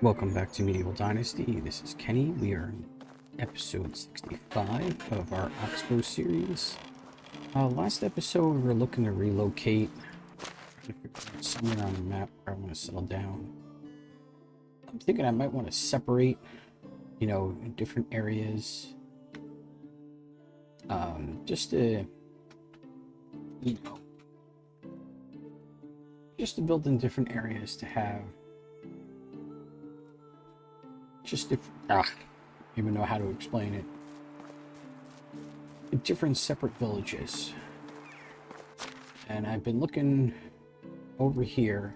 Welcome back to Medieval Dynasty. This is Kenny. We are in episode 65 of our Oxbow series. Last episode, we were looking to relocate. Trying to figure out somewhere on the map where I want to settle down. I'm thinking I might want to separate, in different areas. Just to, just to build in different areas to have just if don't even know how to explain it. Different separate villages. And I've been looking over here.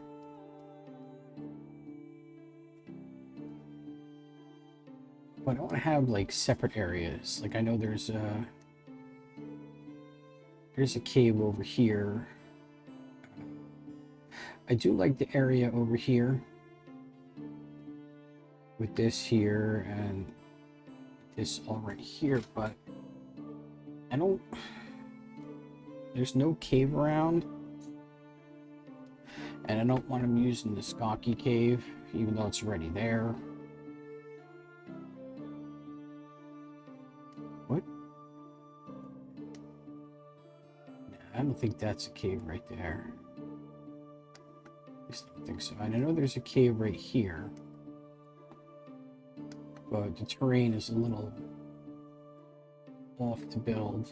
But I don't want to have like separate areas. Like I know there's a cave over here. I do like the area over here. With this here and this already here, but I don't, there's no cave around, and I don't want them using the Skokie cave even though it's already there. What? I don't think that's a cave right there. At least I don't think so. And I know there's a cave right here, but the terrain is a little off to build.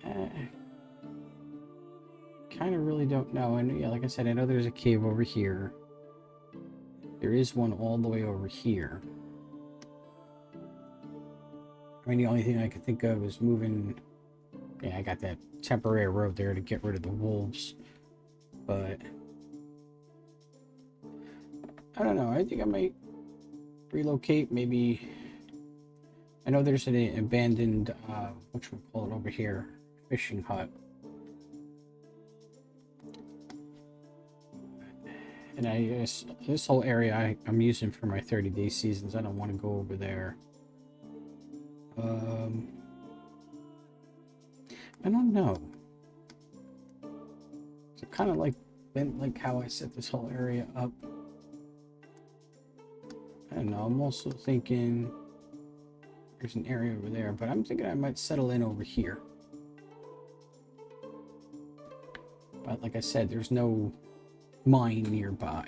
Kind of really don't know. And yeah, like I said, I know there's a cave over here. There is one all the way over here. I mean, the only thing I could think of is moving. Yeah, I got that temporary road there to get rid of the wolves. But I don't know. I think I might relocate. Maybe I know there's an abandoned what we call it over here, fishing hut, and I guess this whole area I'm using for my 30-day seasons. I don't want to go over there. I don't know. So kind of like how I set this whole area up. I don't know, I'm also thinking there's an area over there, but I'm thinking I might settle in over here. But like I said, there's no mine nearby.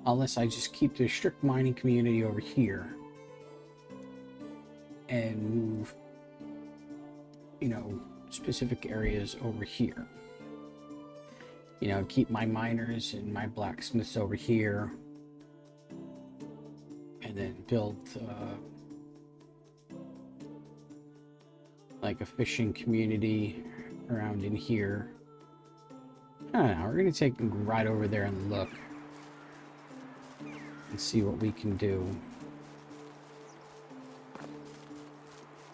Unless I just keep the strict mining community over here and move, specific areas over here. Keep my miners and my blacksmiths over here. And then build like a fishing community around in here. I don't know, we're gonna take a ride over there and look and see what we can do.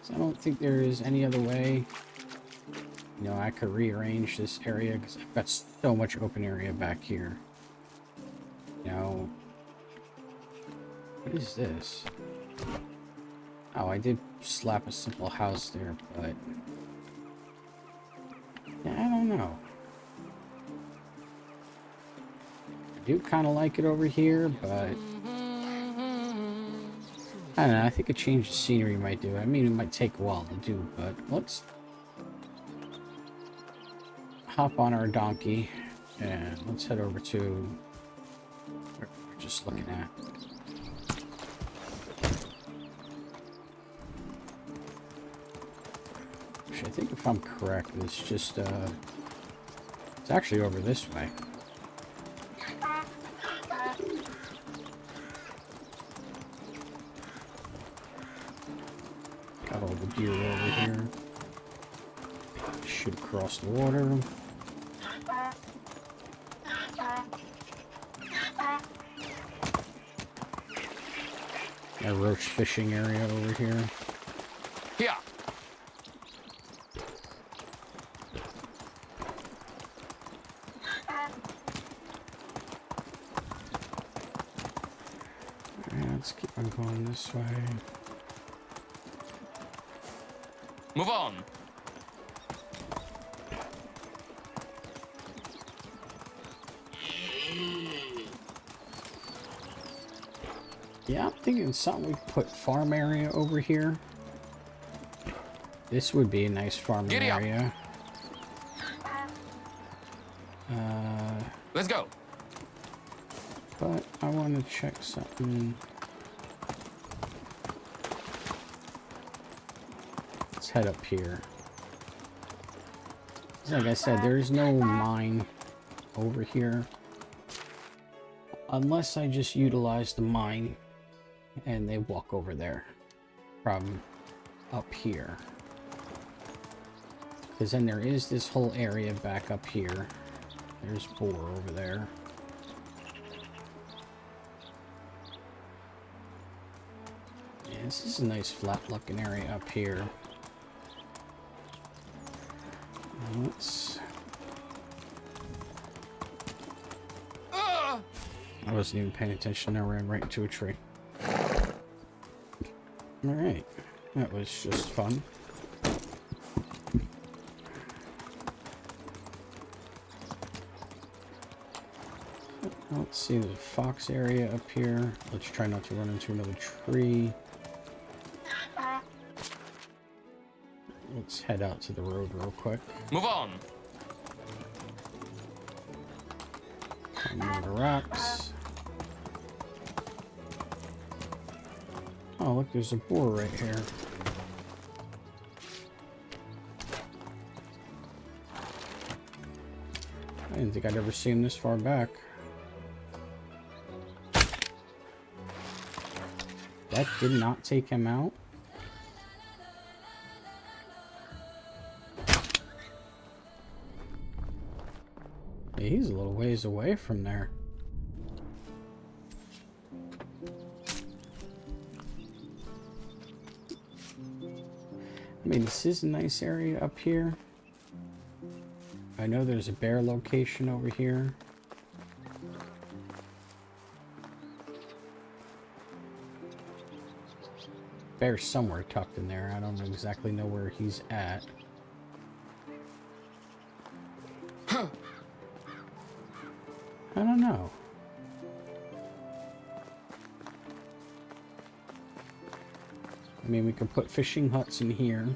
So I don't think there is any other way. I could rearrange this area because I've got so much open area back here. What is this? Oh, I did slap a simple house there, but yeah, I don't know. I do kind of like it over here, but I don't know. I think a change of scenery might do it. I mean, it might take a while to do, but let's hop on our donkey and let's head over to where we're just looking at. I think if I'm correct, it's just, it's actually over this way. Got all the deer over here. Should cross the water. A roach fishing area over here. Yeah. Let's keep on going this way. Move on. Yeah, I'm thinking something we could put farm area over here. This would be a nice farming Giddy up. area. Let's go. But I want to check something. Let's head up here. Like I said, there's no mine over here. Unless I just utilize the mine and they walk over there from up here. Because then there is this whole area back up here. There's boar over there. Yeah, this is a nice flat looking area up here. Let's... I wasn't even paying attention. I ran right into a tree. Alright. That was just fun. Let's see, there's a fox area up here. Let's try not to run into another tree. Let's head out to the road real quick. Move on. Climb over the rocks. Oh, look, there's a boar right here. I didn't think I'd ever seen him this far back. That did not take him out. Yeah, he's a little ways away from there. I mean, this is a nice area up here. I know there's a bear location over here. Bear's somewhere tucked in there. I don't exactly know where he's at. I don't know. I mean, we could put fishing huts in here.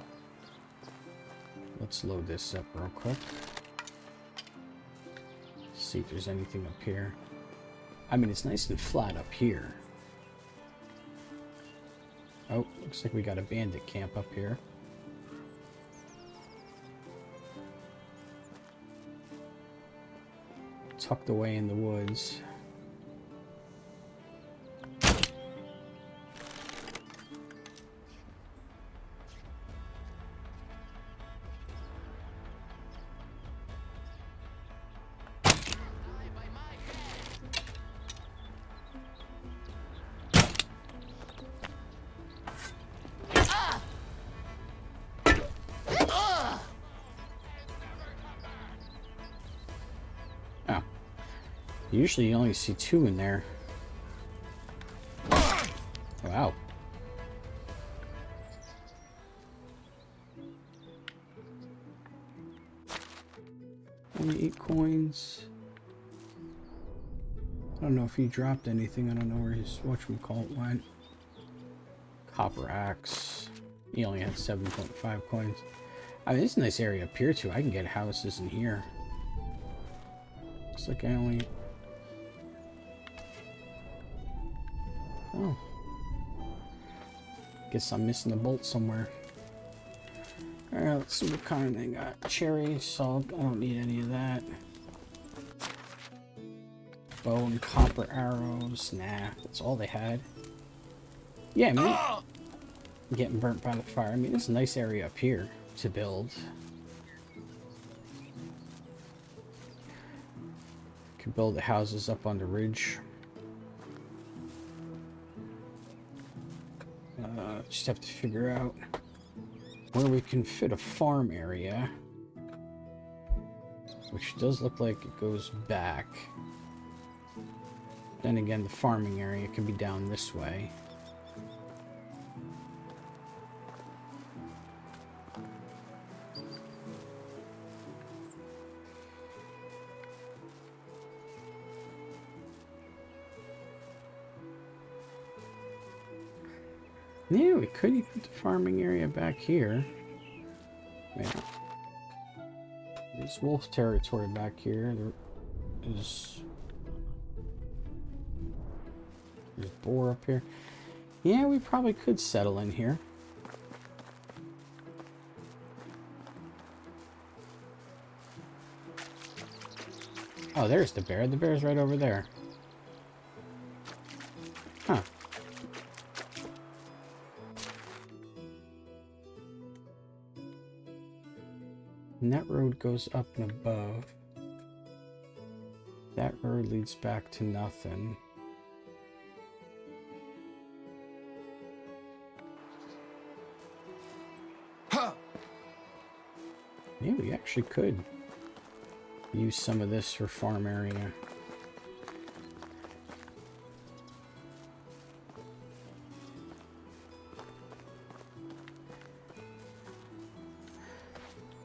Let's load this up real quick. See if there's anything up here. I mean, it's nice and flat up here. Oh, looks like we got a bandit camp up here. Tucked away in the woods. Usually you only see two in there. Wow. Only 8 coins. I don't know if he dropped anything. I don't know where his whatchamacallit went. Copper axe. He only had 7.5 coins. I mean, this is a nice area up here too. I can get houses in here. Looks like I only... Oh. Guess I'm missing a bolt somewhere. Alright, let's see what kind they got. Cherry, salt, I don't need any of that. Bow and copper arrows, nah, that's all they had. Yeah, I mean, getting burnt by the fire. I mean, it's a nice area up here to build. Could build the houses up on the ridge. Just have to figure out where we can fit a farm area, which does look like it goes back. Then again, the farming area could be down this way. Yeah, we could put the farming area back here. Man, there's wolf territory back here. There's boar up here. Yeah, we probably could settle in here. Oh, there's the bear. The bear's right over there. Huh. And that road goes up and above. That road leads back to nothing. Huh. Yeah, we actually could use some of this for farm area.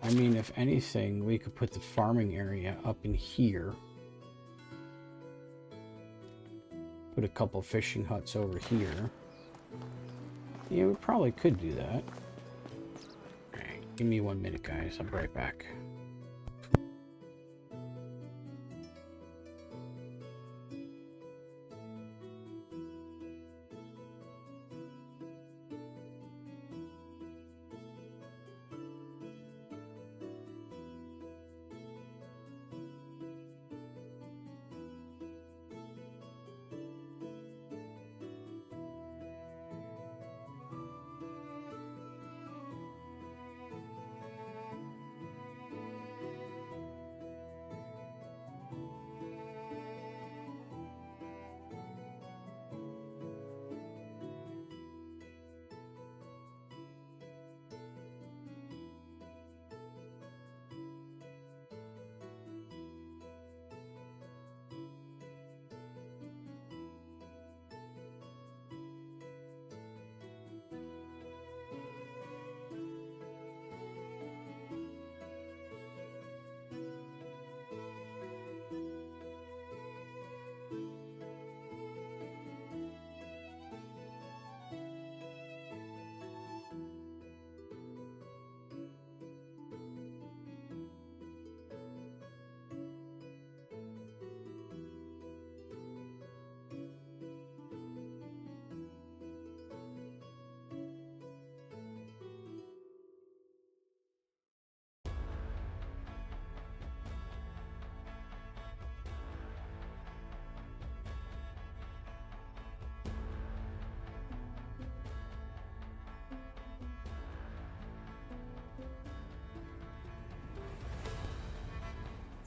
I mean, if anything, we could put the farming area up in here. Put a couple fishing huts over here. Yeah, we probably could do that. Alright, give me 1 minute, guys. I'll be right back.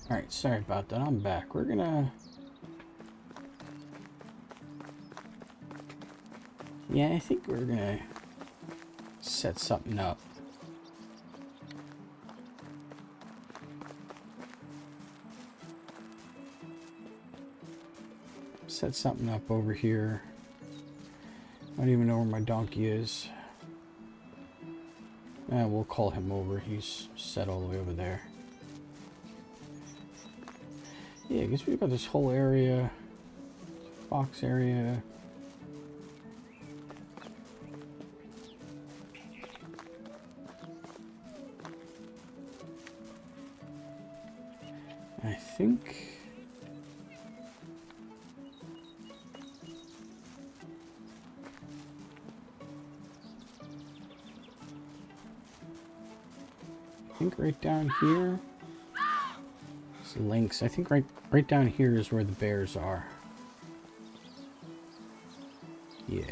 Alright, sorry about that. I'm back. We're gonna... Yeah, I think we're gonna set something up. Set something up over here. I don't even know where my donkey is. We'll call him over. He's set all the way over there. Yeah, I guess we've got this whole area. Fox area. I think... right down here. It's lynx. I think right down here is where the bears are. Yeah.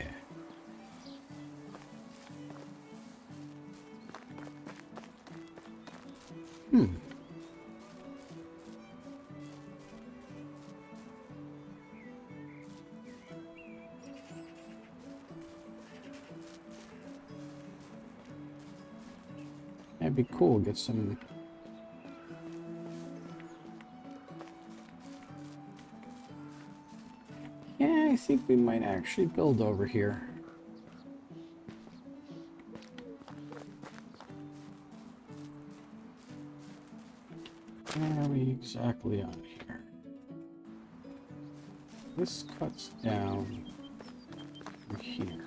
That'd be cool. Get some... Yeah, I think we might actually build over here. Where are we exactly on here? This cuts down here.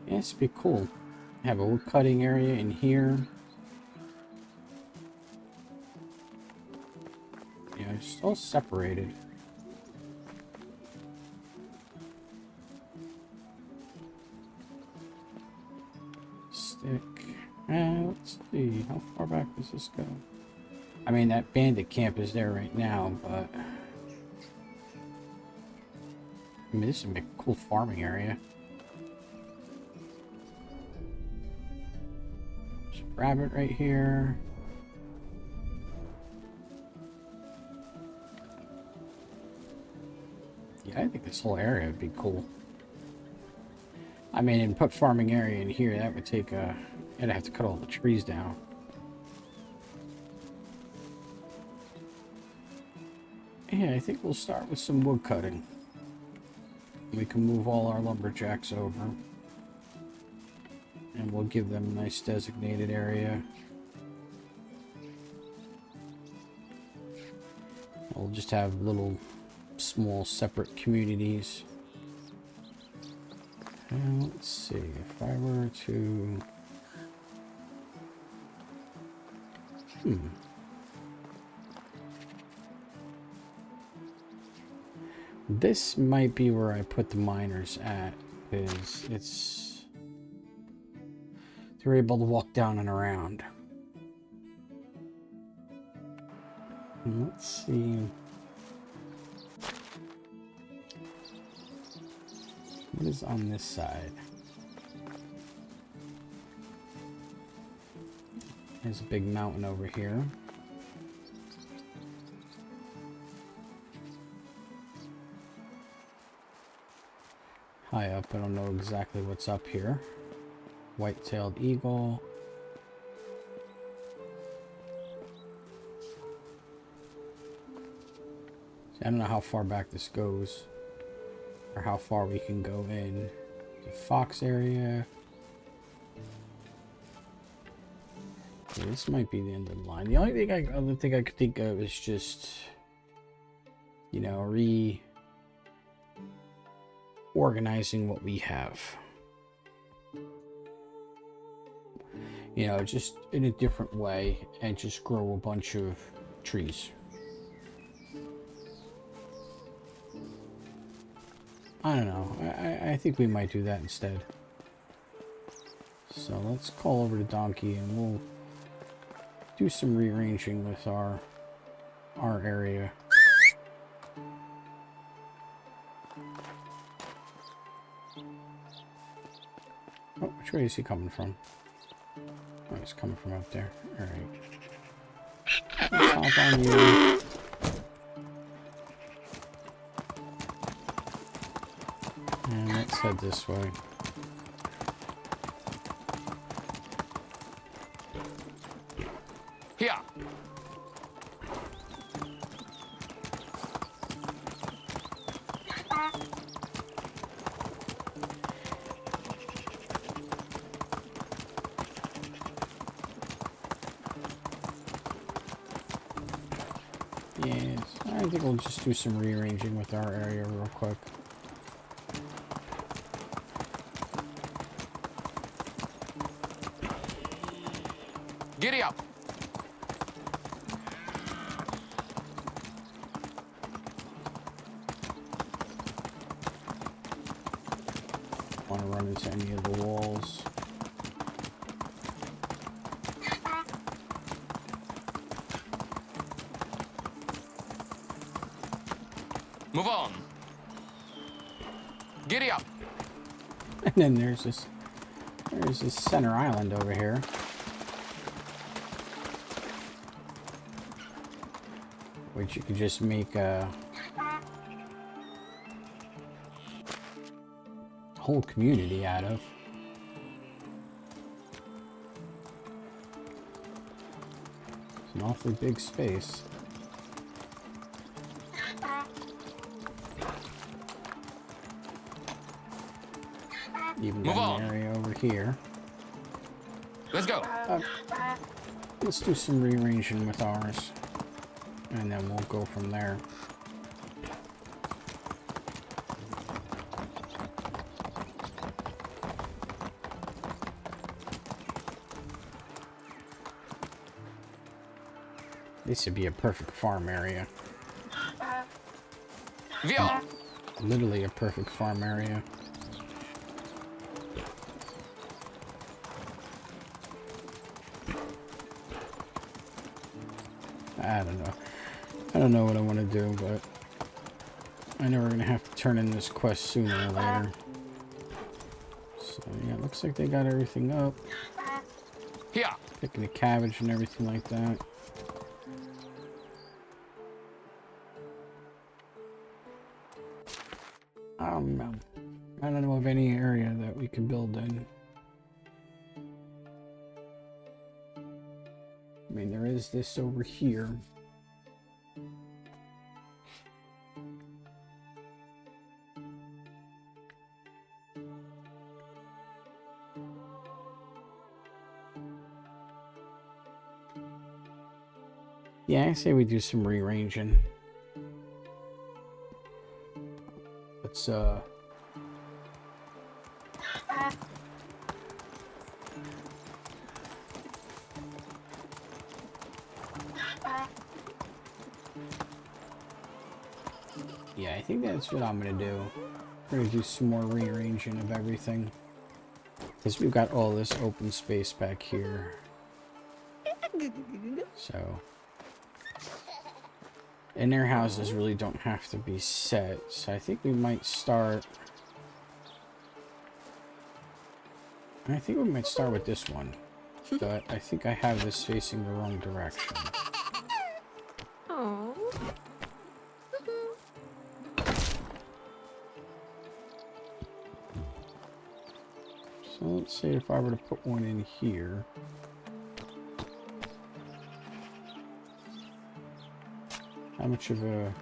Yeah, this would be cool. Have a wood cutting area in here. Yeah, it's all separated. Stick. Let's see. How far back does this go? I mean, that bandit camp is there right now, but... I mean, this would be a cool farming area. There's a rabbit right here. Yeah, I think this whole area would be cool. I mean, and put farming area in here, that would take a... I'd have to cut all the trees down. Yeah, I think we'll start with some wood cutting. We can move all our lumberjacks over. And we'll give them a nice designated area. We'll just have little, small, separate communities. And let's see, if I were to... This might be where I put the miners at, because they're able to walk down and around. And let's see. What is on this side? There's a big mountain over here. High up, I don't know exactly what's up here. White-tailed eagle. See, I don't know how far back this goes, or how far we can go in. The fox area. Yeah, this might be the end of the line. The only thing other thing I could think of is just, you know, organizing what we have. You know, just in a different way, and just grow a bunch of trees. I don't know. I think we might do that instead. So let's call over to Donkey and we'll do some rearranging with our area. Oh, which way is he coming from? Oh, he's coming from up there. Alright. Let's hop on you. And let's head this way. Here. Yes, I think we'll just do some rearranging with our area real quick. Giddy up. Want to run into any of the walls. Move on. Giddy up. And then there's this center island over here. Which you could just make a whole community out of. It's an awfully big space. Even down the area over here. Let's go. Let's do some rearranging with ours. And then we'll go from there. This would be a perfect farm area. Wheel. Literally a perfect farm area. I don't know. I don't know what I want to do, but I know we're going to have to turn in this quest sooner or later. So, yeah, it looks like they got everything up. Here. Picking the cabbage and everything like that. I don't know. I don't know of any area that we can build in. I mean, there is this over here. Yeah, I say we do some rearranging. Let's, yeah, I think that's what I'm gonna do. We're gonna do some more rearranging of everything. Because we've got all this open space back here. So. And their houses really don't have to be set. So I think we might start. I think we might start with this one. But I think I have this facing the wrong direction. So let's say if I were to put one in here. How much of a...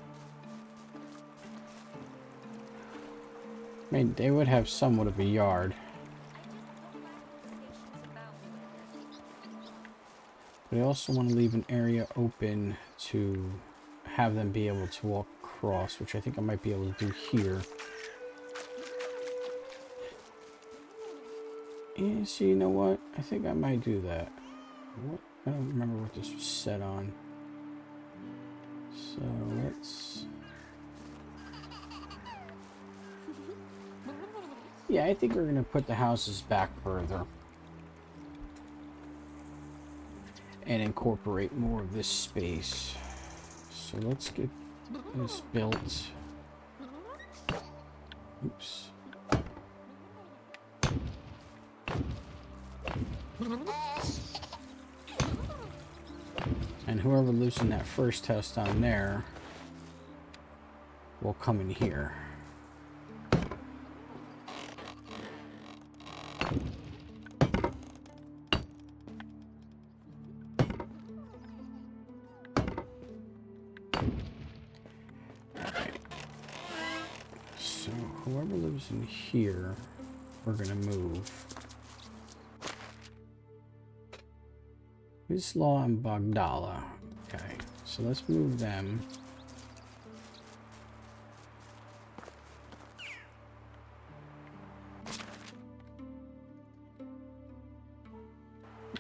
I mean, they would have somewhat of a yard. But I also want to leave an area open to have them be able to walk across, which I think I might be able to do here. And so you know what? I think I might do that. What? I don't remember what this was set on. So let's... Yeah, I think we're going to put the houses back further. And incorporate more of this space. So let's get this built. Oops. And whoever lives in that first house down there will come in here. Alright. So whoever lives in here, we're gonna move. Wislaw and Bogdala. Okay, so let's move them.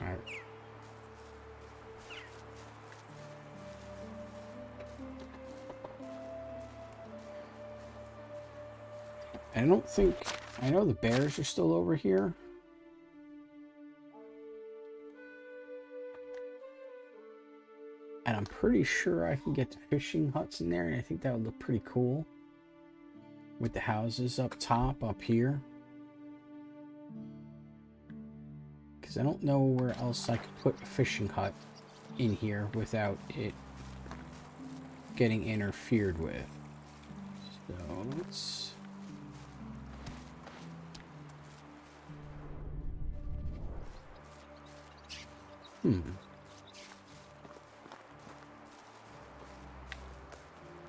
Alright. I don't think... I know the bears are still over here. And I'm pretty sure I can get the fishing huts in there, and I think that would look pretty cool. With the houses up top, up here. Because I don't know where else I could put a fishing hut in here without it getting interfered with. So let's...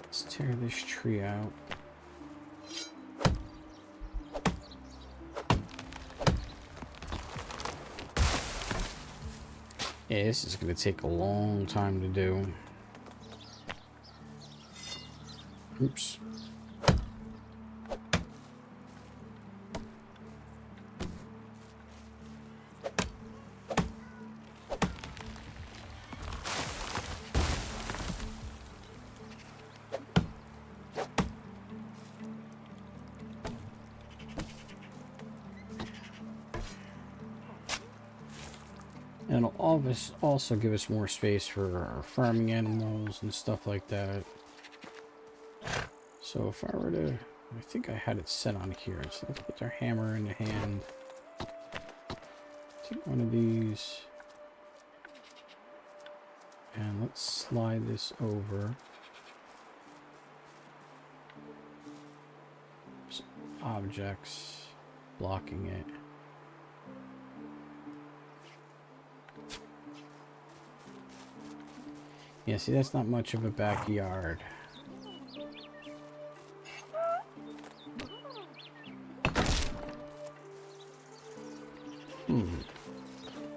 Let's tear this tree out. Yeah, this is going to take a long time to do. Oops. And it'll also give us more space for our farming animals and stuff like that. So if I were to, I think I had it set on here. So let's put our hammer in the hand. Take one of these. And let's slide this over. Some objects blocking it. Yeah, see, that's not much of a backyard.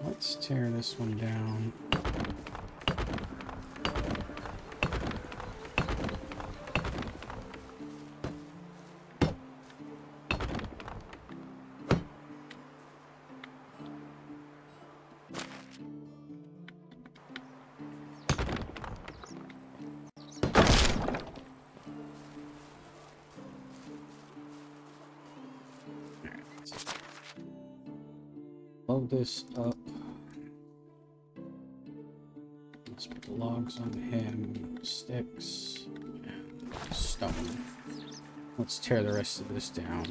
Let's tear this one down. Load this up. Let's put the logs on him, sticks, and stone. Let's tear the rest of this down.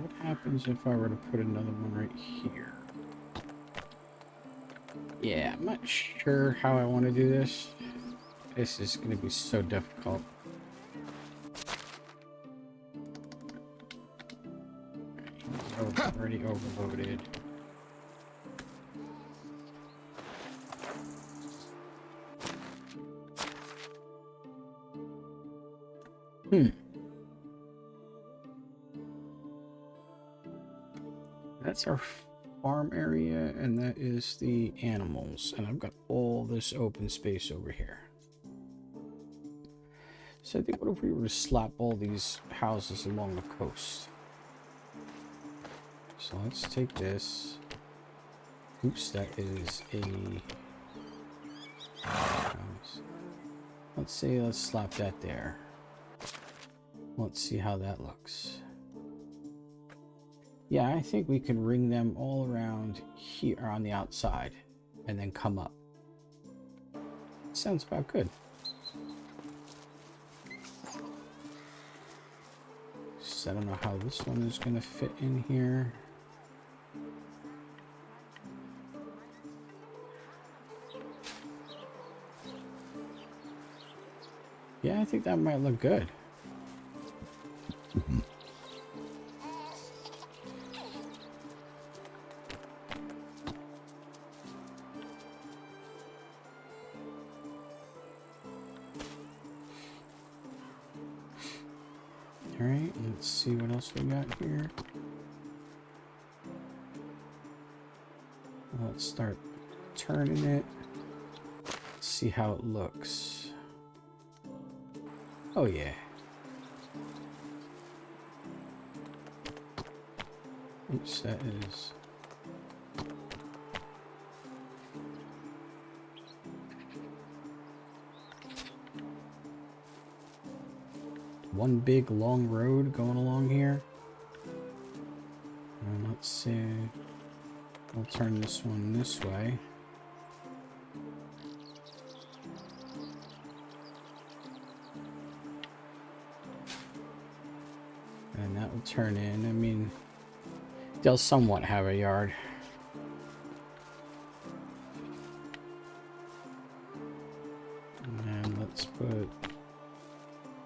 What happens if I were to put another one right here? Yeah, I'm not sure how I want to do this. This is going to be so difficult. Already overloaded. That's our farm area, and that is the animals. And I've got all this open space over here. So I think, what if we were to slap all these houses along the coast? So let's take this. Oops, that is a house. Let's slap that there. Let's see how that looks. Yeah, I think we can ring them all around here on the outside and then come up. Sounds about good. So I don't know how this one is going to fit in here. Yeah, I think that might look good. Alright, let's see what else we got here. Let's start turning it. Let's see how it looks. Oh yeah. Oops, that is... one big long road going along here. And let's see. We'll turn this one this way. And that will turn in. I mean, they'll somewhat have a yard. And let's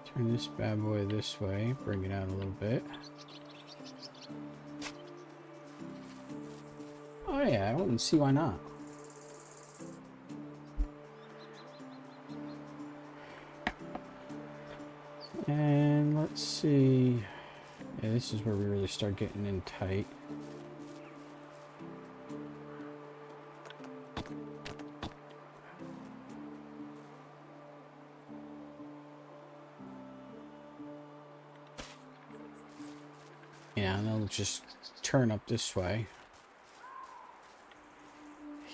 turn this bad boy this way, bring it out a little bit. Oh yeah, I wouldn't see why not. see. Yeah, this is where we really start getting in tight. Yeah, and they'll just turn up this way.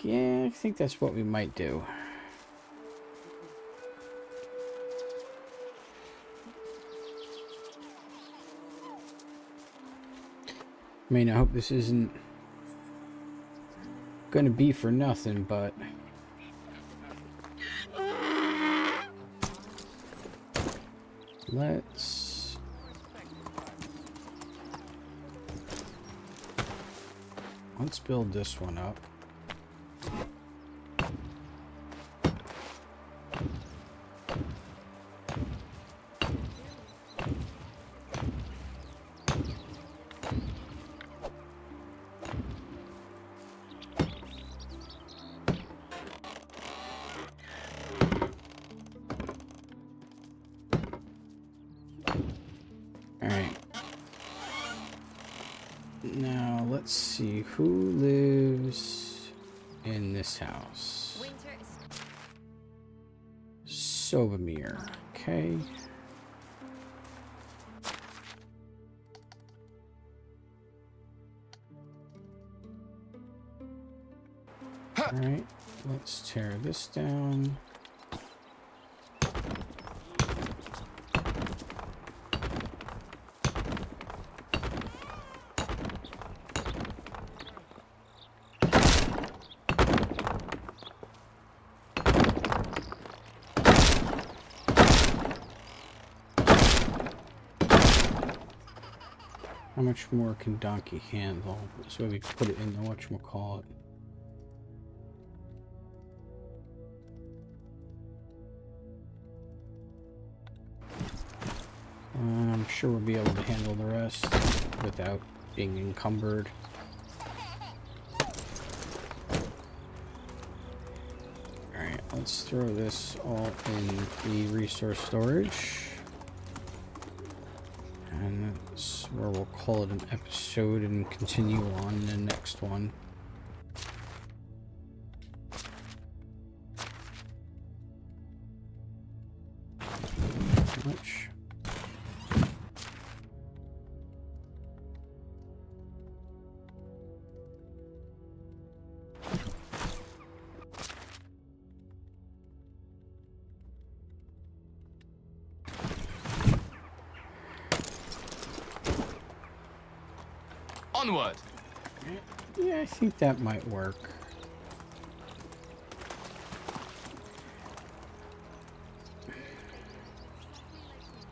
Yeah, I think that's what we might do. I mean, I hope this isn't gonna be for nothing, but let's build this one up. Alright. Now, let's see. Who lives in this house? Sobamir. Okay. Alright. Let's tear this down. How much more can Donkey handle? So we put it in the whatchamacallit. I'm sure we'll be able to handle the rest without being encumbered. Alright, let's throw this all in the resource storage. And that's where we'll call it an episode and continue on the next one. Much. Onward. Yeah, I think that might work.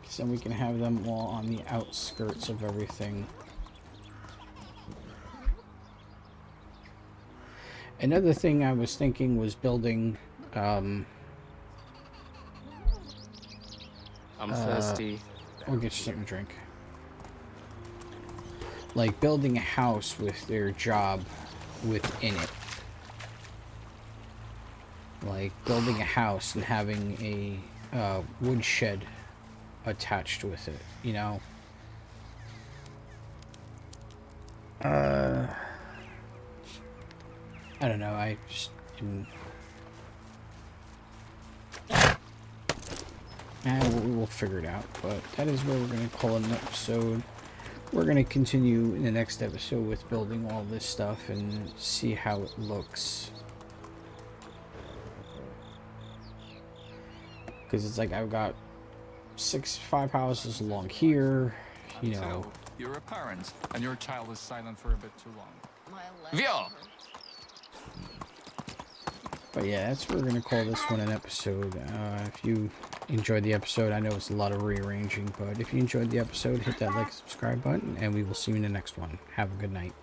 So we can have them all on the outskirts of everything. Another thing I was thinking was building, I'm thirsty. I'll get you something to drink. Like building a house with their job within it. Like building a house and having a woodshed attached with it, you know? I don't know, I just didn't... we'll figure it out, but that is where we're going to call it an episode. We're going to continue in the next episode with building all this stuff and see how it looks. Because it's like I've got 5 houses along here, you know. So, you're a parent, and your child is silent for a bit too long. Vio! But yeah, that's what we're going to call this one an episode. If you enjoyed the episode, I know it's a lot of rearranging, but if you enjoyed the episode, hit that like, subscribe button, and we will see you in the next one. Have a good night.